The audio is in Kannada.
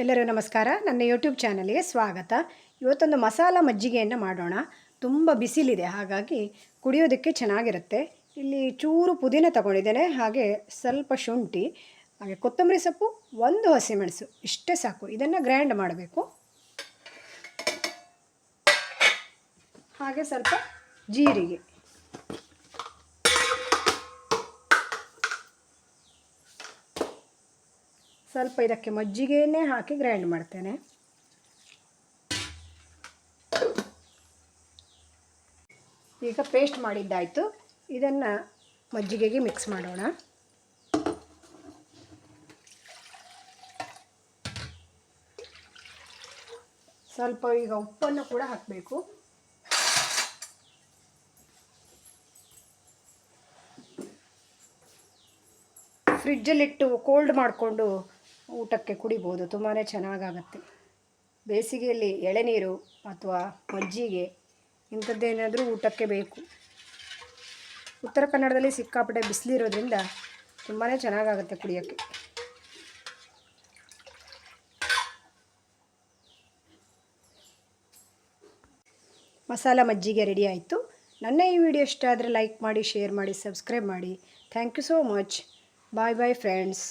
ಎಲ್ಲರಿಗೂ ನಮಸ್ಕಾರ. ನನ್ನ ಯೂಟ್ಯೂಬ್ ಚಾನಲ್ಗೆ ಸ್ವಾಗತ. ಇವತ್ತೊಂದು ಮಸಾಲ ಮಜ್ಜಿಗೆಯನ್ನು ಮಾಡೋಣ. ತುಂಬ ಬಿಸಿಲಿದೆ, ಹಾಗಾಗಿ ಕುಡಿಯೋದಕ್ಕೆ ಚೆನ್ನಾಗಿರುತ್ತೆ. ಇಲ್ಲಿ ಚೂರು ಪುದೀನ ತಗೊಂಡಿದ್ದೇನೆ, ಹಾಗೆ ಸ್ವಲ್ಪ ಶುಂಠಿ, ಹಾಗೆ ಕೊತ್ತಂಬರಿ ಸೊಪ್ಪು, ಒಂದು ಹಸಿಮೆಣಸು, ಇಷ್ಟೇ ಸಾಕು. ಇದನ್ನು ಗ್ರೈಂಡ್ ಮಾಡಬೇಕು. ಹಾಗೆ ಸ್ವಲ್ಪ ಜೀರಿಗೆ, ಸ್ವಲ್ಪ ಇದಕ್ಕೆ ಮಜ್ಜಿಗೆಯನ್ನೇ ಹಾಕಿ ಗ್ರೈಂಡ್ ಮಾಡ್ತೇನೆ. ಈಗ ಪೇಸ್ಟ್ ಮಾಡಿದ್ದಾಯಿತು. ಇದನ್ನು ಮಜ್ಜಿಗೆಗೆ ಮಿಕ್ಸ್ ಮಾಡೋಣ. ಸ್ವಲ್ಪ ಈಗ ಉಪ್ಪನ್ನು ಕೂಡ ಹಾಕಬೇಕು. ಫ್ರಿಡ್ಜಲ್ಲಿಟ್ಟು ಕೋಲ್ಡ್ ಮಾಡಿಕೊಂಡು ಊಟಕ್ಕೆ ಕುಡಿಬೋದು, ತುಂಬಾ ಚೆನ್ನಾಗಾಗತ್ತೆ. ಬೇಸಿಗೆಯಲ್ಲಿ ಎಳೆನೀರು ಅಥವಾ ಮಜ್ಜಿಗೆ ಇಂಥದ್ದೇನಾದರೂ ಊಟಕ್ಕೆ ಬೇಕು. ಉತ್ತರ ಕನ್ನಡದಲ್ಲಿ ಸಿಕ್ಕಾಪಟ್ಟೆ ಬಿಸಿಲಿರೋದ್ರಿಂದ ತುಂಬಾ ಚೆನ್ನಾಗಾಗುತ್ತೆ ಕುಡಿಯೋಕ್ಕೆ. ಮಸಾಲ ಮಜ್ಜಿಗೆ ರೆಡಿ ಆಯಿತು. ನನ್ನ ಈ ವಿಡಿಯೋ ಇಷ್ಟ ಆದರೆ ಲೈಕ್ ಮಾಡಿ, ಶೇರ್ ಮಾಡಿ, ಸಬ್ಸ್ಕ್ರೈಬ್ ಮಾಡಿ. Thank you so much. Bye bye friends.